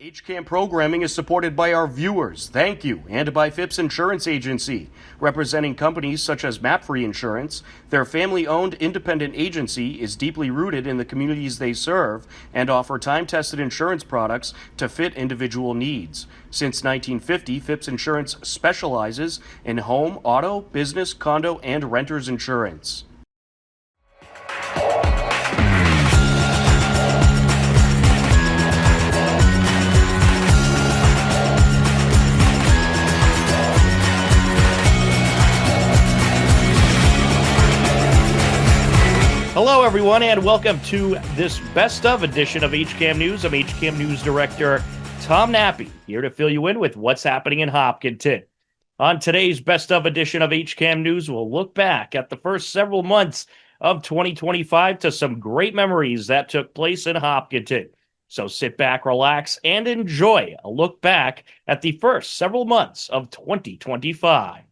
HCAM programming is supported by our viewers, thank you, and by Phipps Insurance Agency, representing companies such as MapFree Insurance. Their family-owned independent agency is deeply rooted in the communities they serve and offer time-tested insurance products to fit individual needs. Since 1950, Phipps Insurance specializes in home, auto, business, condo, and renters insurance. Hello, everyone, and welcome to this best of edition of HCAM News. I'm HCAM News Director Tom Nappy, here to fill you in with what's happening in Hopkinton. On today's best of edition of HCAM News, we'll look back at the first several months of 2025 to some great memories that took place in Hopkinton. So sit back, relax, and enjoy a look back at the first several months of 2025.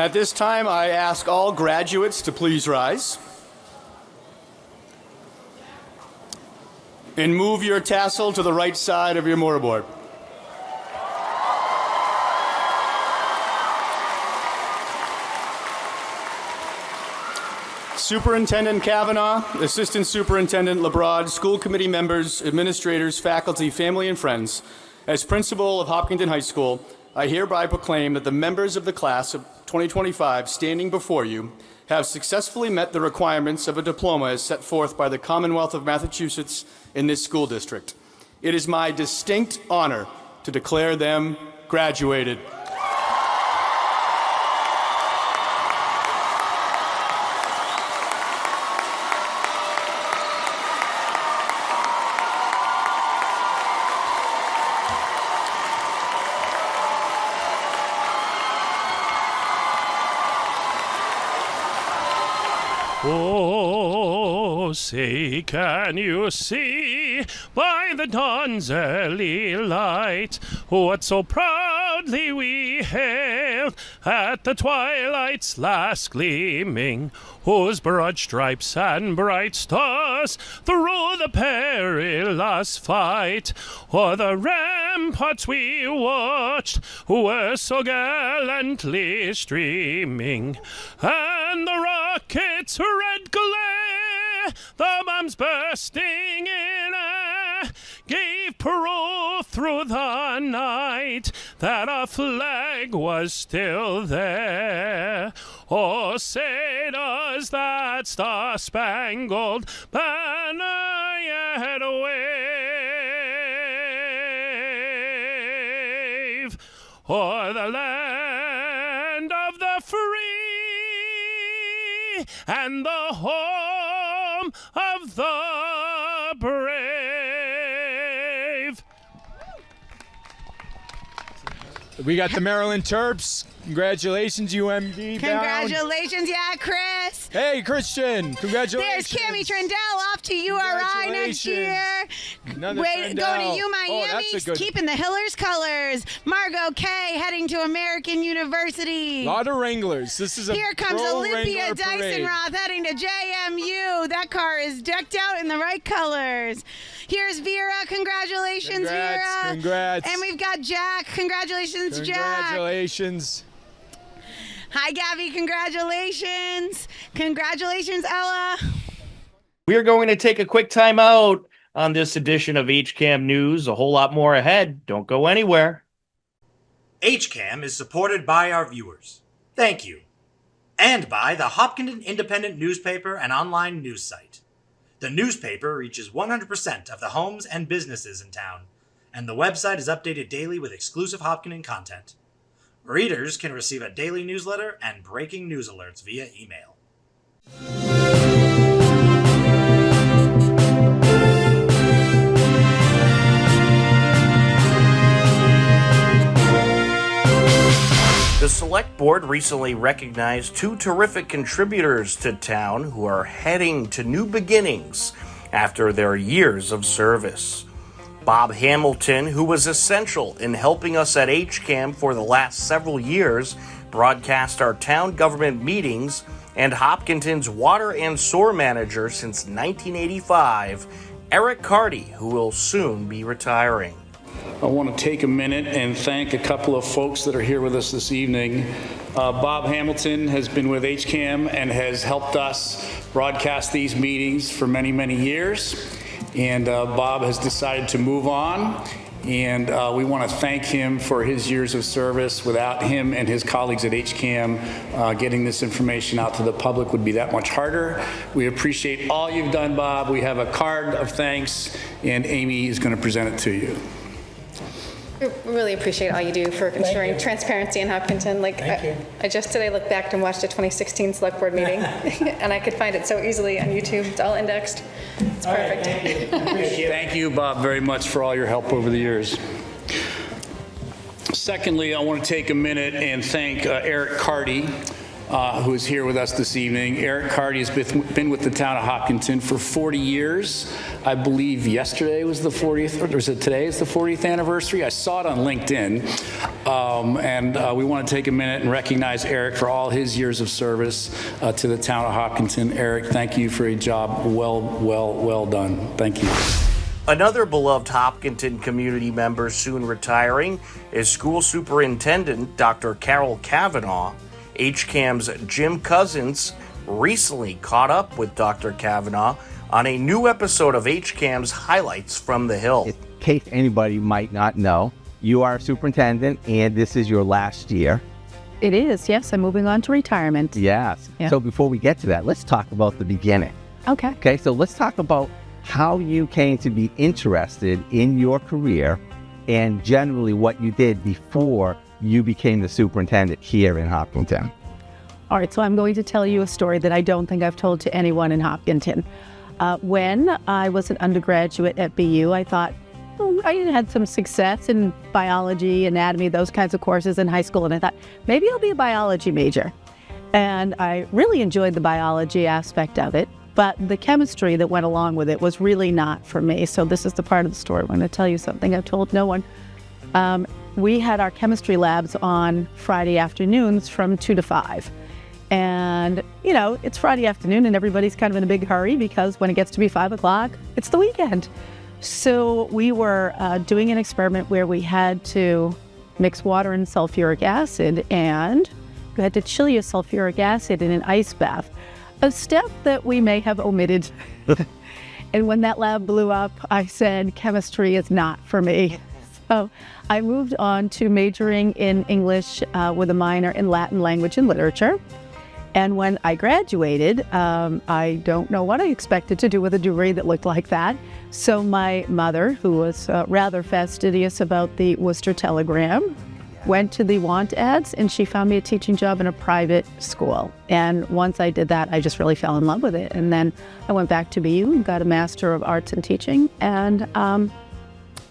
At this time, I ask all graduates to please rise and move your tassel to the right side of your mortarboard. Superintendent Kavanaugh, Assistant Superintendent LeBrod, school committee members, administrators, faculty, family, and friends, as principal of Hopkinton High School, I hereby proclaim that the members of the class of 2025 standing before you have successfully met the requirements of a diploma as set forth by the Commonwealth of Massachusetts in this school district. It is my distinct honor to declare them graduated. Oh, say, can you see by the dawn's early light what so proudly we hailed at the twilight's last gleaming, whose broad stripes and bright stars through the perilous fight o'er the ramparts we watched were so gallantly streaming, and the rockets' red glare, the bombs bursting in air, gave proof through the night that our flag was still there. Oh, say does that star-spangled banner yet wave o'er the land of the free and the home of the brave? We got the Maryland Terps. Congratulations, UMD. Congratulations, yeah, Chris. Hey, Christian. Congratulations. There's Cammie Trendell off to URI next year. Going to U Miami, keeping the Hillers colors. Margot Kay heading to American University. A lot of Wranglers. This is a Here comes Olympia Wrangler parade. Dyson-Roth heading to JMU. That car is decked out in the right colors. Here's Vera. Congratulations, Vera. Congrats. And we've got Jack. Congratulations, Jack. Congratulations. Hi, Gabby. Congratulations. Congratulations, Ella. We are going to take a quick time out on this edition of HCAM News. A whole lot more ahead. Don't go anywhere. HCAM is supported by our viewers. Thank you. And by the Hopkinton Independent newspaper and online news site. The newspaper reaches 100% of the homes and businesses in town, and the website is updated daily with exclusive Hopkinton content. Readers can receive a daily newsletter and breaking news alerts via email. The Select Board recently recognized two terrific contributors to town who are heading to new beginnings after their years of service. Bob Hamilton, who was essential in helping us at HCAM for the last several years, broadcast our town government meetings, and Hopkinton's water and sewer manager since 1985, Eric Carty, who will soon be retiring. I want to take a minute and thank a couple of folks that are here with us this evening. Bob Hamilton has been with HCAM and has helped us broadcast these meetings for many, many years. And Bob has decided to move on. And we want to thank him for his years of service. Without him and his colleagues at HCAM, getting this information out to the public would be that much harder. We appreciate all you've done, Bob. We have a card of thanks, and Amy is going to present it to you. We really appreciate all you do for ensuring transparency in Hopkinton. I just today looked back and watched a 2016 select board meeting, and I could find it so easily on YouTube. It's all indexed. It's perfect. Thank you, Bob, very much for all your help over the years. Secondly, I want to take a minute and thank Eric Carty. who is here with us this evening. Eric Carty has been with the town of Hopkinton for 40 years. I believe yesterday was the 40th, or was it today is the 40th anniversary? I saw it on LinkedIn. And we want to take a minute and recognize Eric for all his years of service to the town of Hopkinton. Eric, thank you for a job well done. Thank you. Another beloved Hopkinton community member soon retiring is School Superintendent Dr. Carol Kavanaugh. HCAM's Jim Cousins recently caught up with Dr. Kavanaugh on a new episode of HCAM's Highlights from the Hill. In case anybody might not know, you are a superintendent and this is your last year. It is, yes. I'm moving on to retirement. Yes. Yeah. So before we get to that, let's talk about the beginning. Okay. Okay, so let's talk about how you came to be interested in your career and generally what you did before you became the superintendent here in Hopkinton. All right, so I'm going to tell you a story that I don't think I've told to anyone in Hopkinton. When I was an undergraduate at BU, I thought, I had some success in biology, anatomy, those kinds of courses in high school, and I thought, maybe I'll be a biology major. And I really enjoyed the biology aspect of it, but the chemistry that went along with it was really not for me. So this is the part of the story. I'm going to tell you something I've told no one. We had our chemistry labs on Friday afternoons from 2 to 5. And, it's Friday afternoon and everybody's kind of in a big hurry because when it gets to be 5 o'clock, it's the weekend. So we were doing an experiment where we had to mix water and sulfuric acid, and we had to chill your sulfuric acid in an ice bath, a step that we may have omitted. And when that lab blew up, I said, chemistry is not for me. So I moved on to majoring in English with a minor in Latin language and literature. And when I graduated, I don't know what I expected to do with a degree that looked like that. So my mother, who was rather fastidious about the Worcester Telegram, went to the want ads and she found me a teaching job in a private school. And once I did that, I just really fell in love with it. And then I went back to BU and got a Master of Arts in Teaching and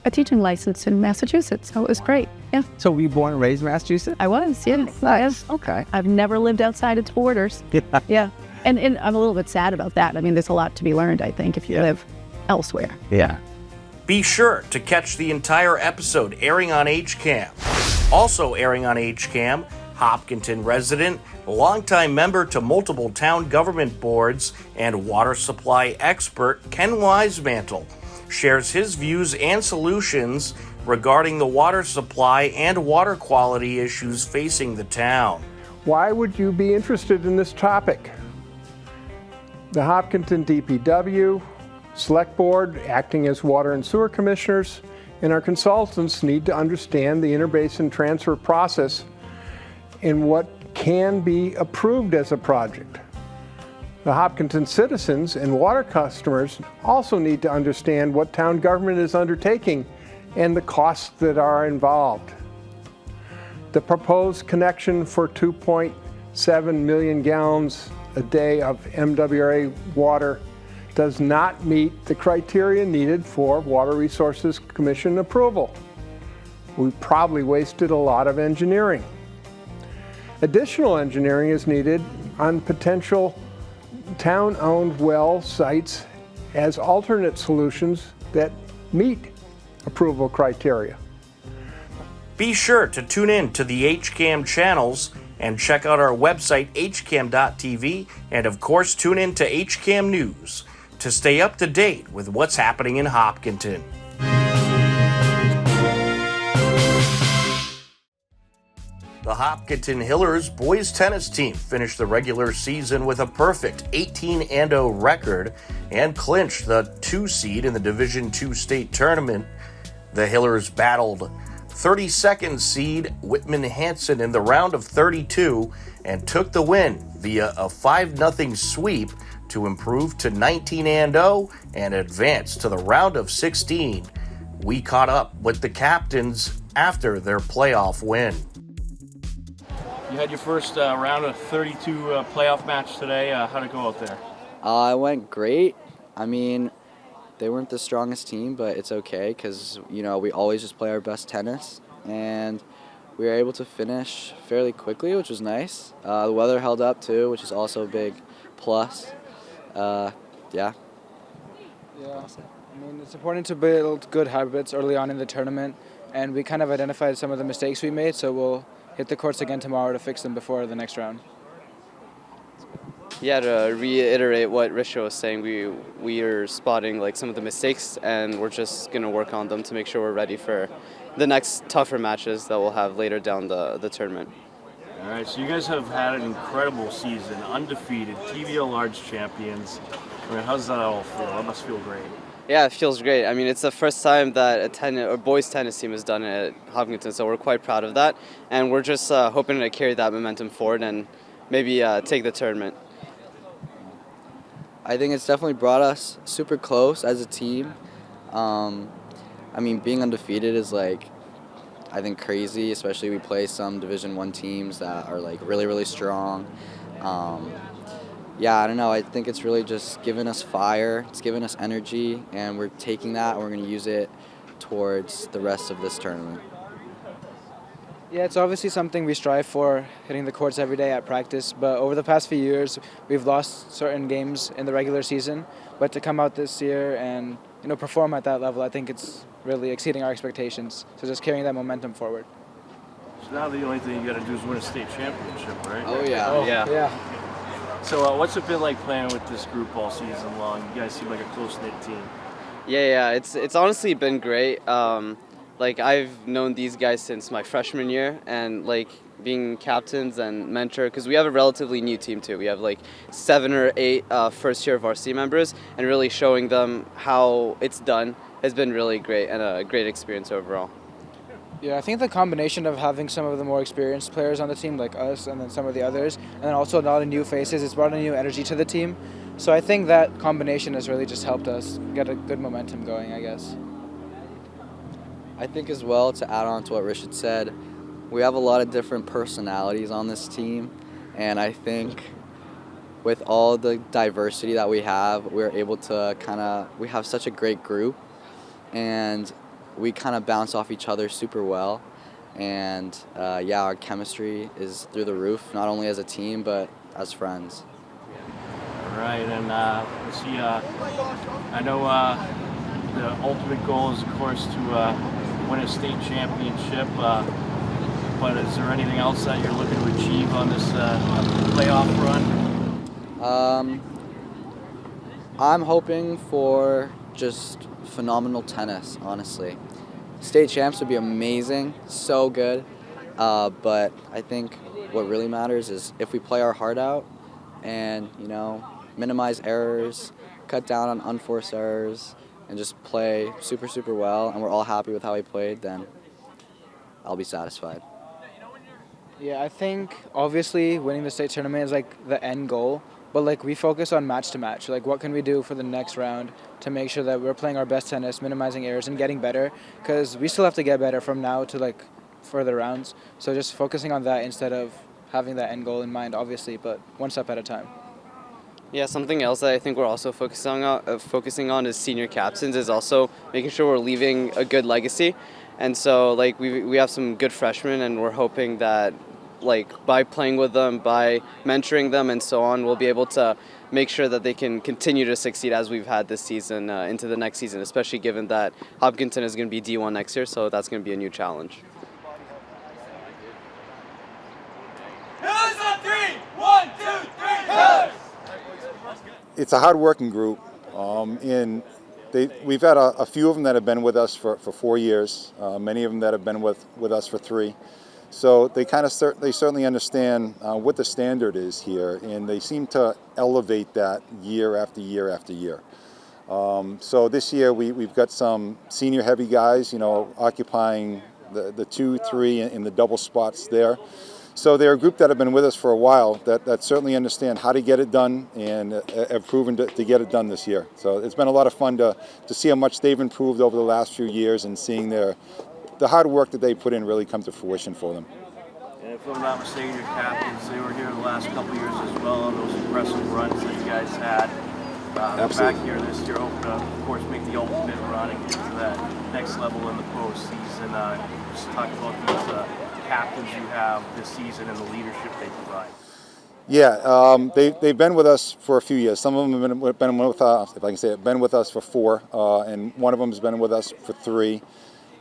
a teaching license in Massachusetts. So it was great. Yeah. So were you born and raised in Massachusetts? I was, yes. Nice. Okay. I've never lived outside its borders. Yeah. And I'm a little bit sad about that. I mean, there's a lot to be learned, I think, if you live elsewhere. Yeah. Be sure to catch the entire episode airing on HCAM. Also airing on HCAM, Hopkinton resident, longtime member to multiple town government boards, and water supply expert Ken Wisemantle shares his views and solutions regarding the water supply and water quality issues facing the town. Why would you be interested in this topic? The Hopkinton DPW, Select Board, acting as water and sewer commissioners, and our consultants need to understand the interbasin transfer process and what can be approved as a project. The Hopkinton citizens and water customers also need to understand what town government is undertaking and the costs that are involved. The proposed connection for 2.7 million gallons a day of MWRA water does not meet the criteria needed for Water Resources Commission approval. We probably wasted a lot of engineering. Additional engineering is needed on potential town-owned well sites as alternate solutions that meet approval criteria. Be sure to tune in to the HCAM channels and check out our website, hcam.tv, and of course, tune in to HCAM News to stay up to date with what's happening in Hopkinton. The Hopkinton Hillers boys tennis team finished the regular season with a perfect 18-0 record and clinched the 2 seed in the Division II state tournament. The Hillers battled 32nd seed Whitman Hanson in the round of 32 and took the win via a 5-0 sweep to improve to 19-0 and advance to the round of 16. We caught up with the captains after their playoff win. You had your first round of 32 playoff match today. How'd it go out there? It went great. I mean, they weren't the strongest team, but it's okay because, we always just play our best tennis. And we were able to finish fairly quickly, which was nice. The weather held up too, which is also a big plus. Yeah. Yeah, I mean, it's important to build good habits early on in the tournament, and we kind of identified some of the mistakes we made, so we'll hit the courts again tomorrow to fix them before the next round. Yeah, to reiterate what Risha was saying, we are spotting like some of the mistakes, and we're just going to work on them to make sure we're ready for the next tougher matches that we'll have later down the tournament. All right, so you guys have had an incredible season, undefeated, TVL Large champions. I mean, how does that all feel? That must feel great. Yeah, it feels great. I mean, it's the first time that a boys tennis team has done it at Hopkinton, so we're quite proud of that. And we're just hoping to carry that momentum forward and maybe take the tournament. I think it's definitely brought us super close as a team. I mean, being undefeated is like, I think, crazy, especially we play some Division I teams that are like really, really strong. Yeah, I don't know, I think it's really just given us fire, it's given us energy, and we're taking that and we're going to use it towards the rest of this tournament. Yeah, it's obviously something we strive for, hitting the courts every day at practice, but over the past few years, we've lost certain games in the regular season, but to come out this year and perform at that level, I think it's really exceeding our expectations, so just carrying that momentum forward. So now the only thing you got to do is win a state championship, right? Oh, yeah. Yeah. So what's it been like playing with this group all season long? You guys seem like a close-knit team. Yeah, it's honestly been great. Like, I've known these guys since my freshman year, and like being captains and mentor, because we have a relatively new team too. We have like 7 or 8 first-year varsity members, and really showing them how it's done has been really great and a great experience overall. Yeah, I think the combination of having some of the more experienced players on the team, like us, and then some of the others, and then also a lot of new faces, it's brought a new energy to the team. So I think that combination has really just helped us get a good momentum going, I guess. I think as well, to add on to what Rich had said, we have a lot of different personalities on this team, and I think with all the diversity that we have, we're able to we have such a great group, and we kind of bounce off each other super well, and yeah, our chemistry is through the roof, not only as a team, but as friends. All right, and let's see, I know the ultimate goal is, of course, to win a state championship, but is there anything else that you're looking to achieve on this playoff run? I'm hoping for just phenomenal tennis, honestly. State champs would be amazing, so good, but I think what really matters is if we play our heart out and, minimize errors, cut down on unforced errors, and just play super, super well, and we're all happy with how we played, then I'll be satisfied. Yeah, I think obviously winning the state tournament is like the end goal, but like we focus on match to match. Like what can we do for the next round to make sure that we're playing our best tennis, minimizing errors, and getting better, because we still have to get better from now to like further rounds. So just focusing on that instead of having that end goal in mind, obviously, but one step at a time. Yeah, something else that I think we're also focusing on as senior captains is also making sure we're leaving a good legacy. And so like we have some good freshmen, and we're hoping that like by playing with them, by mentoring them and so on, we'll be able to make sure that they can continue to succeed as we've had this season into the next season, especially given that Hopkinton is going to be D1 next year, so that's going to be a new challenge. It's a hard-working group, and we've had a few of them that have been with us for 4 years, many of them that have been with us for 3. So they certainly understand what the standard is here, and they seem to elevate that year after year after year. So this year we've got some senior heavy guys, occupying the 2, 3, and the double spots there. So they're a group that have been with us for a while that certainly understand how to get it done and have proven to get it done this year. So it's been a lot of fun to see how much they've improved over the last few years and seeing the hard work that they put in really come to fruition for them. And if I'm not mistaken, your captains, they were here the last couple of years as well on those impressive runs that you guys had. Back here this year, hoping to, of course, make the ultimate run and get to that next level in the postseason. Just talk about these captains you have this season and the leadership they provide. Yeah, they've been with us for a few years. Some of them have been with us, if I can say it, been with us for 4, and one of them has been with us for 3.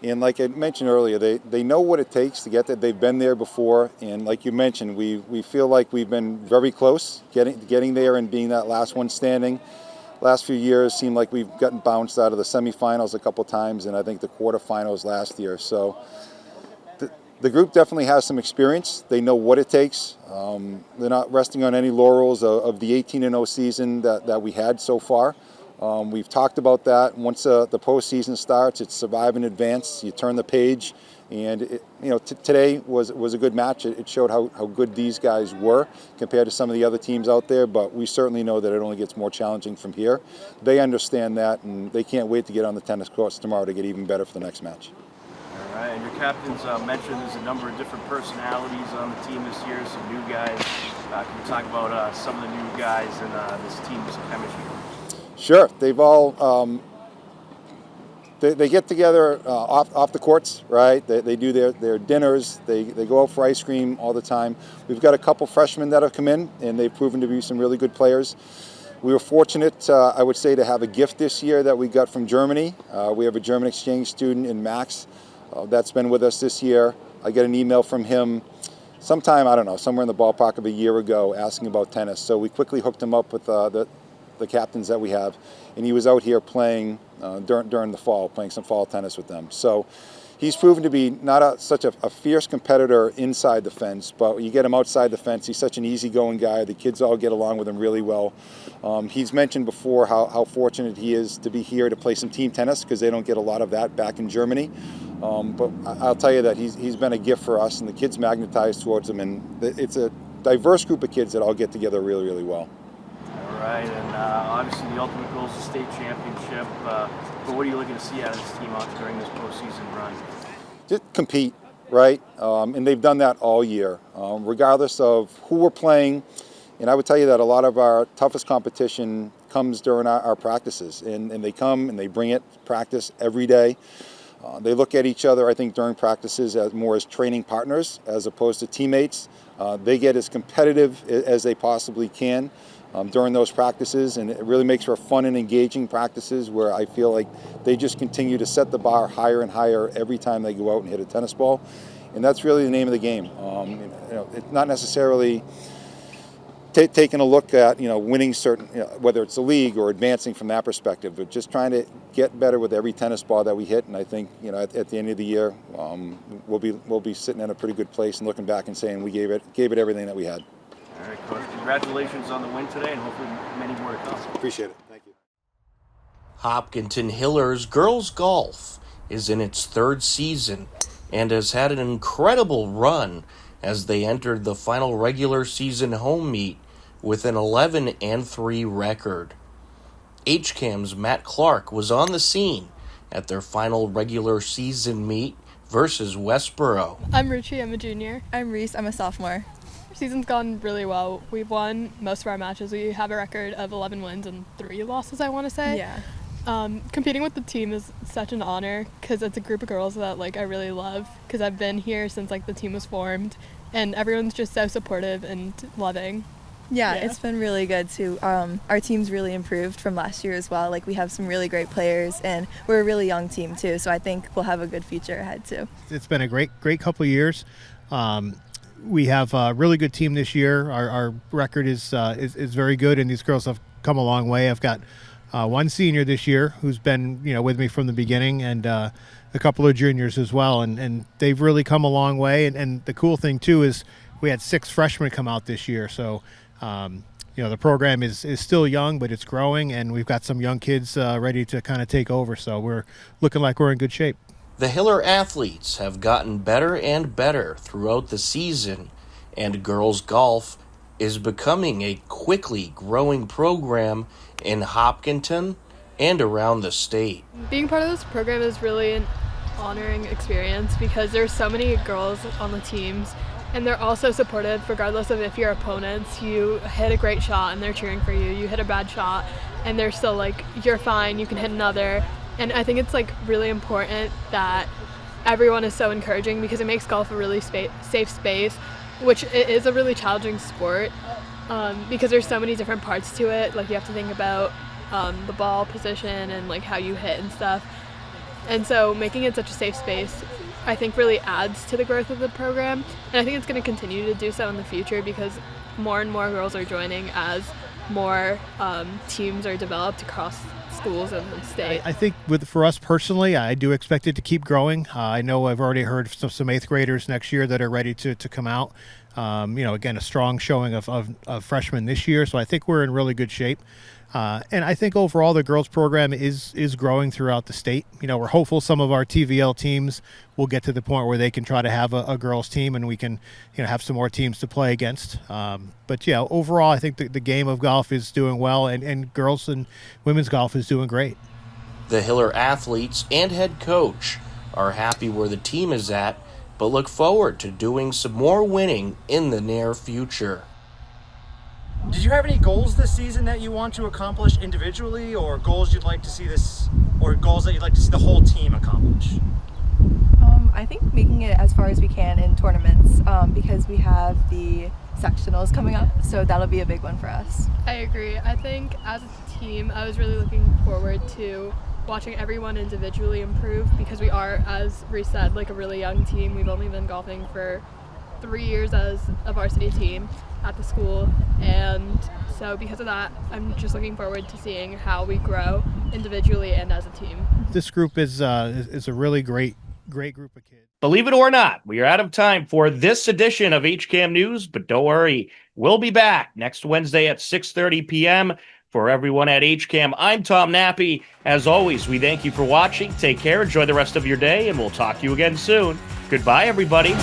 And like I mentioned earlier, they know what it takes to get there. They've been there before, and like you mentioned, we feel like we've been very close getting there and being that last one standing. Last few years seem like we've gotten bounced out of the semifinals a couple times, and I think the quarterfinals last year. So the group definitely has some experience. They know what it takes. They're not resting on any laurels of the 18-0 season that we had so far. We've talked about that. Once the postseason starts, it's survive and advance. You turn the page, and today was a good match. It showed how good these guys were compared to some of the other teams out there. But we certainly know that it only gets more challenging from here. They understand that, and they can't wait to get on the tennis courts tomorrow to get even better for the next match. All right, and your captains mentioned there's a number of different personalities on the team this year, some new guys. Can you talk about some of the new guys and this team's chemistry? Sure. They've all they get together off the courts, right? They do their dinners. They go out for ice cream all the time. We've got a couple freshmen that have come in, and they've proven to be some really good players. We were fortunate, I would say, to have a gift this year that we got from Germany. We have a German exchange student in Max that's been with us this year. I got an email from him sometime, I don't know, somewhere in the ballpark of a year ago asking about tennis. So we quickly hooked him up with the captains that we have, and he was out here playing during the fall, playing some fall tennis with them. So he's proven to be not such a fierce competitor inside the fence, but you get him outside the fence, he's such an easy-going guy. The kids all get along with him really well. He's mentioned before how fortunate he is to be here to play some team tennis, because they don't get a lot of that back in Germany. But I'll tell you that he's been a gift for us, and the kids magnetize towards him, and it's a diverse group of kids that all get together really, really well. All right, and obviously the ultimate goal is the state championship. But what are you looking to see out of this team during this postseason run? Just compete, right? And they've done that all year, regardless of who we're playing. And I would tell you that a lot of our toughest competition comes during our practices, and they come and they bring it practice every day. They look at each other, I think, during practices as training partners as opposed to teammates. They get as competitive as they possibly can during those practices, and it really makes for fun and engaging practices where I feel like they just continue to set the bar higher and higher every time they go out and hit a tennis ball. And that's really the name of the game. It's not necessarily taking a look at winning certain, whether it's a league or advancing from that perspective, but just trying to get better with every tennis ball that we hit. And I think at the end of the year, we'll be sitting in a pretty good place and looking back and saying we gave it everything that we had. All right, Coach. Congratulations on the win today, and hopefully many more to come. Appreciate it. Thank you. Hopkinton Hillers girls golf is in its 3rd season and has had an incredible run as they entered the final regular season home meet with an 11-3 record. HCAM's Matt Clark was on the scene at their final regular season meet versus Westboro. I'm Ruchi, I'm a junior. I'm Reese, I'm a sophomore. Our season's gone really well. We've won most of our matches. We have a record of 11 wins and 3 losses, I want to say. Yeah. Competing with the team is such an honor because it's a group of girls that I really love, because I've been here since the team was formed, and everyone's just so supportive and loving. Yeah, it's been really good too. Our team's really improved from last year as well. We have some really great players, and we're a really young team too, so I think we'll have a good future ahead too. It's been a great couple of years. We have a really good team this year. Our record is very good, and these girls have come a long way. I've got one senior this year who's been with me from the beginning, and a couple of juniors as well, and they've really come a long way. And the cool thing too is we had 6 freshmen come out this year, so the program is still young, but it's growing, and we've got some young kids ready to kind of take over, so we're looking like we're in good shape. The Hiller athletes have gotten better and better throughout the season, and girls golf is becoming a quickly growing program in Hopkinton and around the state. Being part of this program is really an honoring experience because there's so many girls on the teams, And they're also supportive regardless of if your opponents, you hit a great shot and they're cheering for you. You hit a bad shot and they're still like, you're fine, you can hit another. And I think it's like really important that everyone is so encouraging because it makes golf a really safe space, which it is a really challenging sport because there's so many different parts to it. Like you have to think about the ball position and like how you hit and stuff. And so making it such a safe space, I think really adds to the growth of the program. And I think it's going to continue to do so in the future because more and more girls are joining as more teams are developed across schools in the state. I think for us personally, I do expect it to keep growing. I know I've already heard some 8th graders next year that are ready to come out. Again, a strong showing of freshmen this year. So I think we're in really good shape. And I think overall the girls program is growing throughout the state. We're hopeful some of our TVL teams will get to the point where they can try to have a girls team and we can have some more teams to play against. But yeah, overall I think the game of golf is doing well and girls and women's golf is doing great. The Hiller athletes and head coach are happy where the team is at, but look forward to doing some more winning in the near future. Did you have any goals this season that you want to accomplish individually, or goals you'd like to see or goals that you'd like to see the whole team accomplish? I think making it as far as we can in tournaments because we have the sectionals coming up, so that'll be a big one for us. I agree. I think as a team, I was really looking forward to watching everyone individually improve because we are, as Reese said, like a really young team. We've only been golfing for 3 years as a varsity team at the school, and so because of that I'm just looking forward to seeing how we grow individually and as a team. This group is a really great group of kids. Believe it or not, we are out of time for this edition of HCAM News, but don't worry, we'll be back next Wednesday at 6:30 p.m. For everyone at HCAM, I'm Tom Nappy. As always, we thank you for watching. Take care, enjoy the rest of your day, and we'll talk to you again soon. Goodbye, everybody.